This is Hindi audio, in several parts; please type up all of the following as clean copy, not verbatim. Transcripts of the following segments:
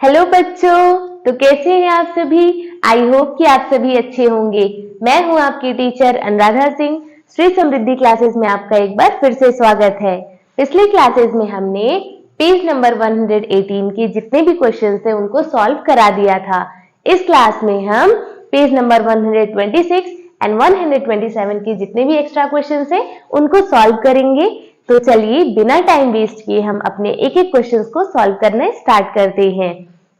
हेलो बच्चों, तो कैसे हैं आप सभी। आई होप कि आप सभी अच्छे होंगे। मैं हूं आपकी टीचर अनुराधा सिंह। श्री समृद्धि क्लासेस में आपका एक बार फिर से स्वागत है। पिछले क्लासेस में हमने पेज नंबर 118 के जितने भी क्वेश्चन थे उनको सॉल्व करा दिया था। इस क्लास में हम पेज नंबर 126 एंड 127 के जितने भी एक्स्ट्रा क्वेश्चन है उनको सॉल्व करेंगे। तो चलिए बिना टाइम वेस्ट किए हम अपने एक एक क्वेश्चन को सॉल्व करना स्टार्ट करते हैं।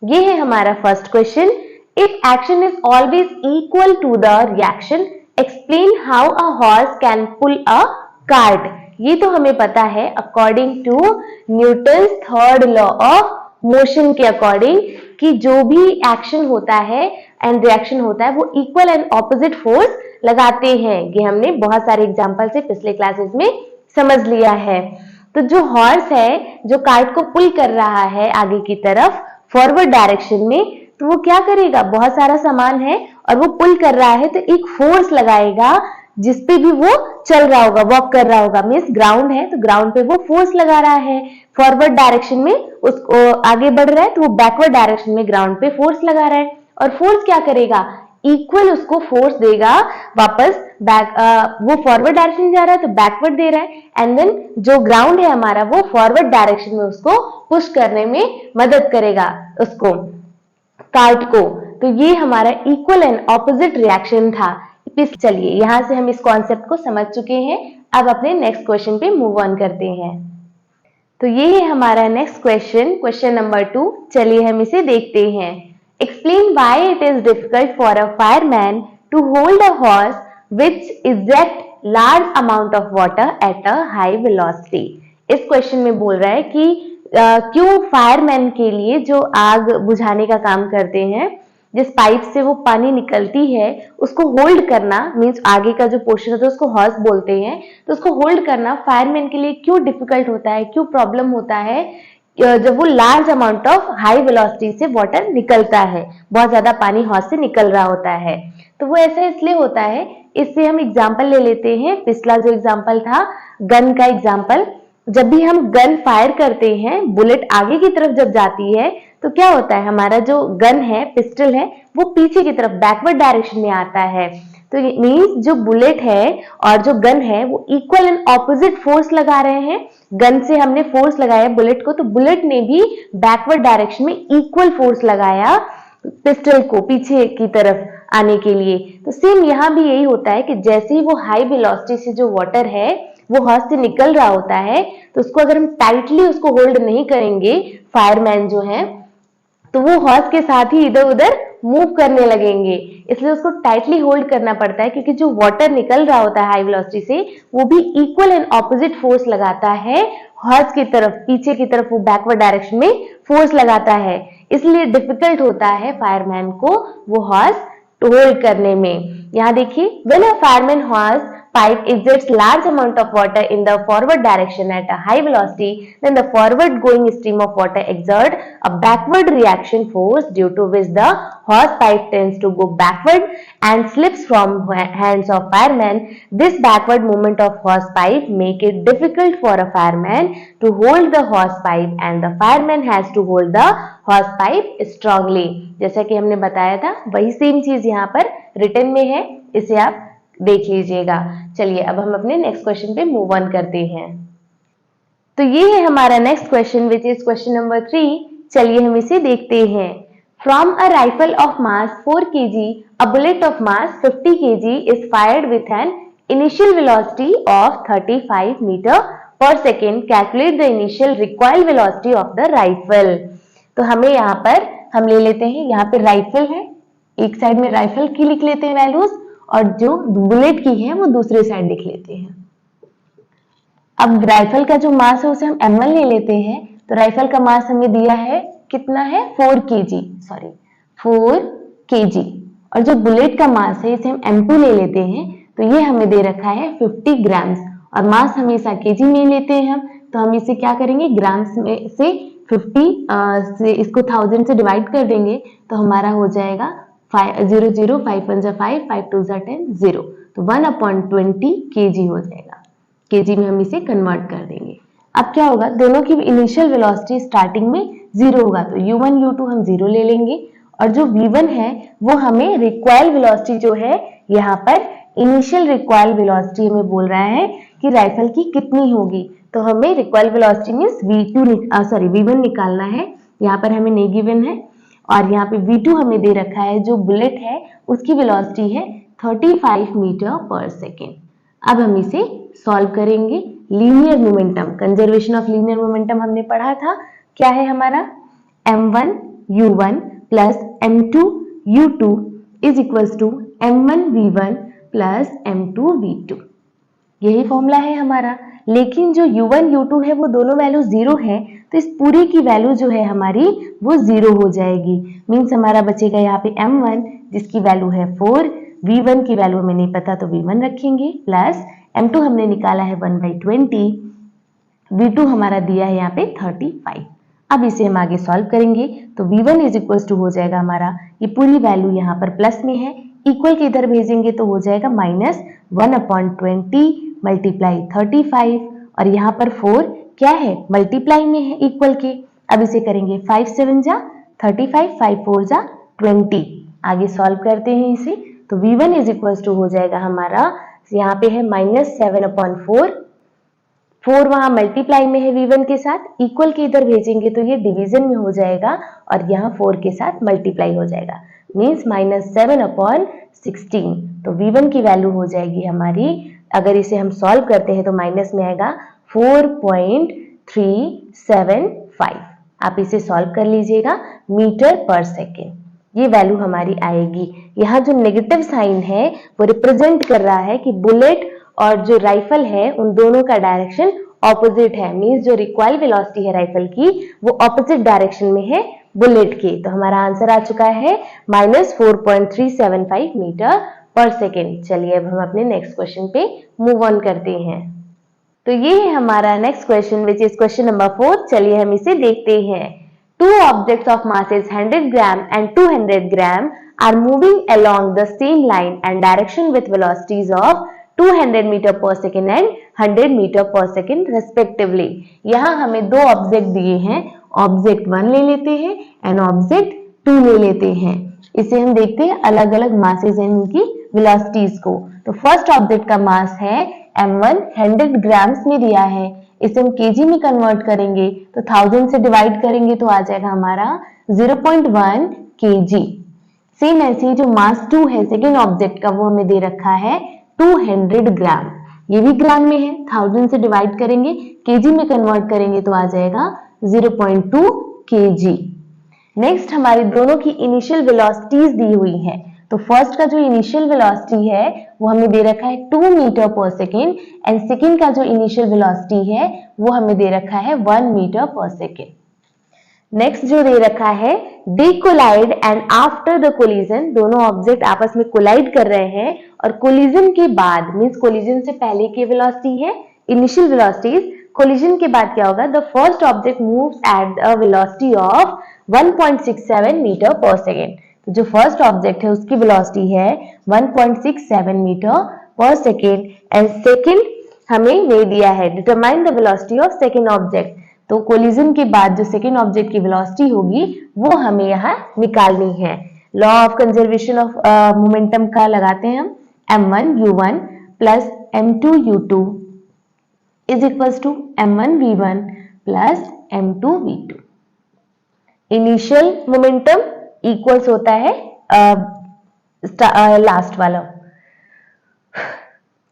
ये है हमारा first question. If action is always equal to the reaction, explain how a horse can pull a cart. ये तो हमें पता है according to Newton's third law of motion के अकॉर्डिंग कि जो भी एक्शन होता है एंड रिएक्शन होता है वो इक्वल एंड ऑपोजिट फोर्स लगाते हैं। ये हमने बहुत सारे एग्जांपल से पिछले क्लासेस में समझ लिया है। तो जो हॉर्स है जो कार्ट को पुल कर रहा है आगे की तरफ फॉरवर्ड डायरेक्शन में, तो वो क्या करेगा, बहुत सारा सामान है और वो पुल कर रहा है तो एक फोर्स लगाएगा जिसपे भी वो चल रहा होगा, वॉक कर रहा होगा। मीन्स ग्राउंड है तो ग्राउंड पे वो फोर्स लगा रहा है। फॉरवर्ड डायरेक्शन में उसको आगे बढ़ रहा है तो वो बैकवर्ड डायरेक्शन में ग्राउंड पे फोर्स लगा रहा है और फोर्स क्या करेगा, इक्वल उसको फोर्स देगा वापस बैक। वो फॉरवर्ड डायरेक्शन में जा रहा है तो बैकवर्ड दे रहा है एंड देन जो ग्राउंड है हमारा वो फॉरवर्ड डायरेक्शन में उसको पुश करने में मदद करेगा उसको, कार्ट को। तो ये हमारा इक्वल एंड ऑपोजिट रिएक्शन था। चलिए यहां से हम इस कॉन्सेप्ट को समझ चुके हैं। अब अपने नेक्स्ट क्वेश्चन पे मूव ऑन करते हैं। तो ये है हमारा नेक्स्ट क्वेश्चन, क्वेश्चन नंबर 2। चलिए हम इसे देखते हैं। Explain why it is difficult for a fireman to hold a hose which eject large amount of water at a high velocity. इस क्वेश्चन में बोल रहा है कि क्यों फायरमैन के लिए जो आग बुझाने का काम करते हैं, जिस पाइप से वो पानी निकलती है उसको होल्ड करना, मीन्स आगे का जो पोर्शन होता है उसको हॉर्स बोलते हैं, तो उसको होल्ड करना फायरमैन के लिए क्यों डिफिकल्ट होता है, क्यों प्रॉब्लम होता है जब वो large amount of high velocity से वाटर निकलता है, बहुत ज्यादा पानी हॉर्स से निकल रहा होता है। तो वो ऐसा इसलिए होता है। इससे हम एग्जाम्पल ले लेते हैं। पिछला जो एग्जाम्पल था गन का एग्जाम्पल, जब भी हम गन फायर करते हैं, बुलेट आगे की तरफ जब जाती है तो क्या होता है, हमारा जो गन है, पिस्टल है, वो पीछे की तरफ बैकवर्ड डायरेक्शन में आता है। तो मीन्स जो बुलेट है और जो गन है वो इक्वल एंड ऑपोजिट फोर्स लगा रहे हैं। गन से हमने फोर्स लगाया बुलेट को, तो बुलेट ने भी बैकवर्ड डायरेक्शन में इक्वल फोर्स लगाया पिस्टल को पीछे की तरफ आने के लिए। तो सेम यहाँ भी यही होता है कि जैसे ही वो हाई वेलोसिटी से जो वाटर है वो हॉर्स से निकल रहा होता है, तो उसको अगर हम टाइटली उसको होल्ड नहीं करेंगे फायरमैन जो है, तो वो हॉर्स के साथ ही इधर उधर मूव करने लगेंगे। इसलिए उसको टाइटली होल्ड करना पड़ता है क्योंकि जो वाटर निकल रहा होता है हाई वेलोसिटी से वो भी इक्वल एंड ऑपोजिट फोर्स लगाता है हॉर्स की तरफ, पीछे की तरफ वो बैकवर्ड डायरेक्शन में फोर्स लगाता है। इसलिए डिफिकल्ट होता है फायरमैन को वो हॉर्स होल्ड करने में। यहाँ देखिए, when a fireman horse pipe exerts large amount of water in the forward direction at a high velocity, then the forward going stream of water exert a backward reaction force due to which the hose pipe tends to go backward and slips from hands of fireman. This backward movement of hose pipe make it difficult for a fireman to hold the hose pipe and the fireman has to hold the hose pipe strongly. जैसा कि हमने बताया था वही सेम चीज यहाँ पर रिटन में है, इसे आप देख लीजिएगा। चलिए अब हम अपने नेक्स्ट क्वेश्चन पे मूव ऑन करते हैं। तो ये है हमारा next question which is question number 3। चलिए हम इसे देखते हैं। From a rifle of mass 4 kg a bullet of mass 50 kg is fired with an initial velocity of 35 metre per second. Calculate the initial recoil velocity of the rifle. तो हमें यहाँ पर हम ले लेते हैं, यहाँ पे राइफल है, एक साइड में राइफल की लिख लेते हैं वैल्यूज और जो बुलेट की है वो दूसरी साइड लिख लेते हैं। अब राइफल का जो मास है उसे हम m1 ले लेते हैं। तो राइफल का मास हमें दिया है, कितना है, 4 kg, सॉरी 4 kg। और जो बुलेट का मास है इसे हम m2 ले लेते हैं। तो ये हमें दे रखा है 50 ग्राम्स और मास हमेशा kg में लेते हैं हम, तो हम इसे क्या करेंगे, ग्राम्स में से 50 से इसको 1000 से डिवाइड कर देंगे तो हमारा हो जाएगा 0 0 5 1 5 5 2 10 0। तो 1/20 kg हो जाएगा। kg में हम इसे कन्वर्ट कर देंगे। अब क्या होगा, दोनों की इनिशियल वेलोसिटी स्टार्टिंग में 0 होगा, तो u1 u2 हम 0 ले लेंगे और जो v1 है वो हमें रिक्वायर्ड वेलोसिटी जो है, यहाँ पर इनिशियल रिक्वायर्ड वेलोसिटी हमें बोल रहा है कि राइफल की कितनी होगी, तो हमें रिक्वायर्ड वेलोसिटी मींस v1 निकालना है। यहाँ पर हमें नहीं गिवन है और यहाँ पे v2 हमें दे रखा है, जो बुलेट है उसकी वेलोसिटी है 35 मीटर पर सेकेंड। अब हम इसे सॉल्व करेंगे। Linear momentum, conservation of linear momentum हमने पढ़ा था, क्या है हमारा m1 u1 plus m2 u2 is equals to m1 v1 plus m2 v2, यही फॉर्मूला है हमारा। लेकिन जो u1 u2 है वो दोनों वैल्यू 0 है, तो इस पूरी की वैल्यू जो है हमारी वो 0 हो जाएगी। मीन्स हमारा बचेगा यहाँ पे m1 जिसकी वैल्यू है 4, v1 की वैल्यू हमें नहीं पता तो v1 रखेंगे, प्लस m2 हमने निकाला है 1/20, v2 हमारा दिया है यहाँ पे 35। अब इसे हम आगे सॉल्व करेंगे तो v1 इज इक्वल टू हो जाएगा हमारा, ये पूरी वैल्यू यहाँ पर प्लस में है, इक्वल के इधर भेजेंगे तो हो जाएगा -1/20 मल्टीप्लाई 35 और यहाँ पर 4 क्या है मल्टीप्लाई में है इक्वल के। अब इसे करेंगे 5 7 जा 35, 5 4 जा 20। आगे सॉल्व करते हैं इसे तो v1 इज इक्वल टू हो जाएगा हमारा, यहाँ पे है -7/4, 4 वहां मल्टीप्लाई में है v1 के साथ, इक्वल के इधर भेजेंगे तो ये डिवीजन में हो जाएगा और यहाँ 4 के साथ मल्टीप्लाई हो जाएगा, मीन्स -7/16। तो v1 की वैल्यू हो जाएगी हमारी, अगर इसे हम सॉल्व करते हैं तो माइनस में आएगा 4.375। आप इसे सॉल्व कर लीजिएगा मीटर पर सेकेंड, ये वैल्यू हमारी आएगी। यहाँ जो नेगेटिव साइन है वो रिप्रेजेंट कर रहा है कि बुलेट और जो राइफल है उन दोनों का डायरेक्शन ऑपोजिट है, मींस जो रिक्वायर्ड वेलोसिटी है राइफल की वो ऑपोजिट डायरेक्शन में है बुलेट के। तो हमारा आंसर आ चुका है -4.375 मीटर पर सेकेंड। चलिए अब हम अपने नेक्स्ट क्वेश्चन पे मूव ऑन करते हैं। तो ये है हमारा next question which is question number 4। चलिए हम इसे देखते हैं। Two objects of masses 100 gram and 200 gram are moving along the same line and direction with velocities of 200 meter per second and 100 meter per second respectively। यहाँ हमें दो ऑब्जेक्ट दिए हैं, ऑब्जेक्ट 1 ले लेते हैं एंड ऑब्जेक्ट 2 ले लेते हैं। इसे हम देखते हैं अलग अलग मासेस हैं इनकी वेलोसिटीज को। तो फर्स्ट ऑब्जेक्ट का मास है m1 100 ग्राम्स में दिया है, इसे हम केजी में कन्वर्ट करेंगे तो 1000 से डिवाइड करेंगे तो आ जाएगा हमारा 0.1 केजी। सेम ऐसे जो मास 2 है सेकेंड ऑब्जेक्ट का वो हमें दे रखा है 200 ग्राम, ये भी ग्राम में है, 1000 से डिवाइड करेंगे केजी में कन्वर्ट करेंगे तो आ जाएगा 0.2 केजी। नेक्स्ट हमारी दोनों की इनिशियल वेलोसिटीज दी हुई है। तो फर्स्ट का जो इनिशियल वेलोसिटी है वो हमें दे रखा है 2 metre per second and second का जो इनिशियल वेलोसिटी है वो हमें दे रखा है 1 मीटर पर सेकेंड। नेक्स्ट जो दे रखा है they collide and after the collision, दोनों ऑब्जेक्ट आपस में कोलाइड कर रहे हैं और कोलिजन के बाद मींस कोलिजन से पहले की वेलोसिटी है इनिशियल वेलोसिटीज, कोलिजन के बाद क्या होगा the first object moves at the velocity of 1.67 metre per second. तो जो फर्स्ट ऑब्जेक्ट है उसकी वेलोसिटी है 1.67 metre per second and second हमें नहीं दिया है, determine the velocity of second object. तो कोलिजन के बाद जो सेकेंड ऑब्जेक्ट की वेलोसिटी होगी वो हमें यहाँ निकालनी है। Law of conservation of momentum का लगाते हैं हम, m1 u1 plus m2 u2 is equals to m1 v1 plus m2 v2। Initial momentum equals होता है लास्ट वाला।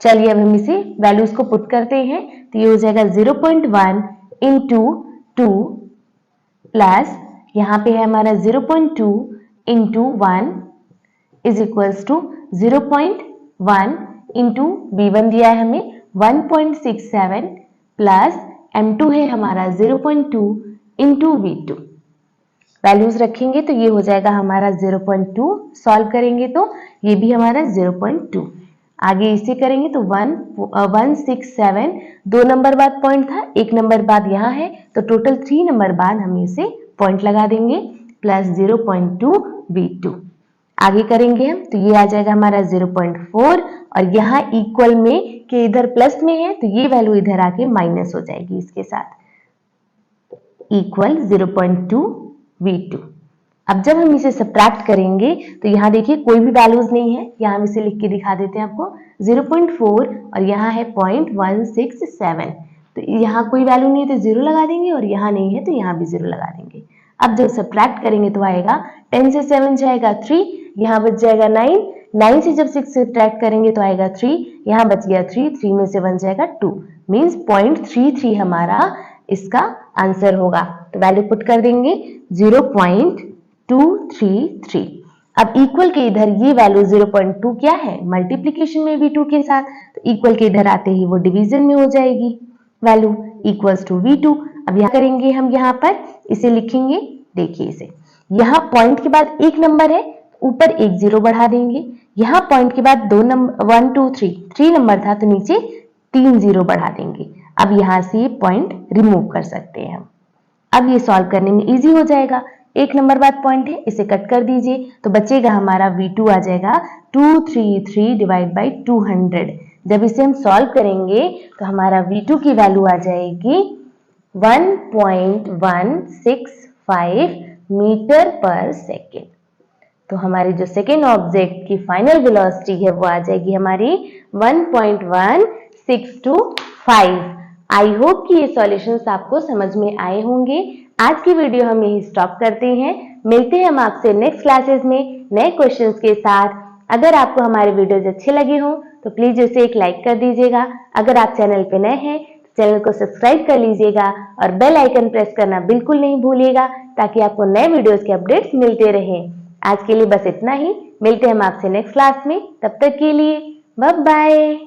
चलिए अब हम इसे वैल्यूज को पुट करते हैं तो ये हो जाएगा 0.1 इंटू 2 प्लस यहाँ पे है हमारा 0.2 into 1 is equals to 0.1 into v1 दिया है हमें 1.67 प्लस m2 है हमारा 0.2 इंटू v2। वैल्यूज रखेंगे तो ये हो जाएगा हमारा 0.2, सॉल्व करेंगे तो ये भी हमारा 0.2। आगे इसे करेंगे तो 167, 2 नंबर बाद पॉइंट था, 1 नंबर बाद यहाँ है तो टोटल 3 नंबर बाद हम इसे पॉइंट लगा देंगे प्लस 0.2 v2। आगे करेंगे हम तो ये आ जाएगा हमारा 0.4 और यहाँ इक्वल में के इधर प्लस में है तो ये वैल्यू इधर आके माइनस हो जाएगी इसके साथ। Equal 0.2 V2। अब जब हम इसे सब्ट्रैक्ट करेंगे तो यहाँ देखिए कोई भी वैल्यूज नहीं है, यहाँ हम इसे लिख के दिखा देते हैं आपको 0.4 और यहाँ है 0.167, तो यहाँ कोई वैल्यू नहीं है तो 0 लगा देंगे और यहाँ नहीं है तो यहाँ भी 0 लगा देंगे। अब जब सब्ट्रैक्ट करेंगे तो आएगा 10 से 7 जाएगा 3, यहाँ बच जाएगा 9, 9 से जब 6 सब्ट्रैक्ट करेंगे तो आएगा 3, यहाँ बच गया 3, 3 में से 1 जाएगा 2, मीन्स 0.33 हमारा इसका आंसर होगा। तो वैल्यू पुट कर देंगे 0.233। अब इक्वल के इधर ये वैल्यू 0.2 क्या है, मल्टीप्लीकेशन में V2 के साथ, तो इक्वल के इधर आते ही वो डिवीजन में हो जाएगी वैल्यू इक्वल्स टू V2। अब यहाँ करेंगे हम, यहाँ पर इसे लिखेंगे, देखिए इसे, यहाँ पॉइंट के बाद एक नंबर है, ऊपर एक 0 बढ़ा देंगे, यहाँ पॉइंट के बाद 2 नंबर 1 2 3 नंबर था तो नीचे 3 0 बढ़ा देंगे। अब यहाँ से ये पॉइंट रिमूव कर सकते हैं हम। अब ये सॉल्व करने में इजी हो जाएगा, एक नंबर बाद पॉइंट है, इसे कट कर दीजिए तो बचेगा हमारा V2 आ जाएगा 233 डिवाइड बाई 200। जब इसे हम सॉल्व करेंगे तो हमारा V2 की वैल्यू आ जाएगी 1.165 मीटर पर सेकेंड। तो हमारी जो सेकेंड ऑब्जेक्ट की फाइनल वेलोसिटी है वो आ जाएगी हमारी 1.1625। आई होप कि ये सॉल्यूशंस आपको समझ में आए होंगे। आज की वीडियो हम यही स्टॉप करते हैं, मिलते हैं हम आपसे नेक्स्ट क्लासेस में नए क्वेश्चंस के साथ। अगर आपको हमारे वीडियोज अच्छे लगे हों तो प्लीज उसे एक लाइक कर दीजिएगा। अगर आप चैनल पे नए हैं तो चैनल को सब्सक्राइब कर लीजिएगा और बेल आइकन प्रेस करना बिल्कुल नहीं भूलिएगा ताकि आपको नए वीडियोज के अपडेट्स मिलते रहें। आज के लिए बस इतना ही, मिलते हैं हम आपसे नेक्स्ट क्लास में, तब तक के लिए बाय बाय।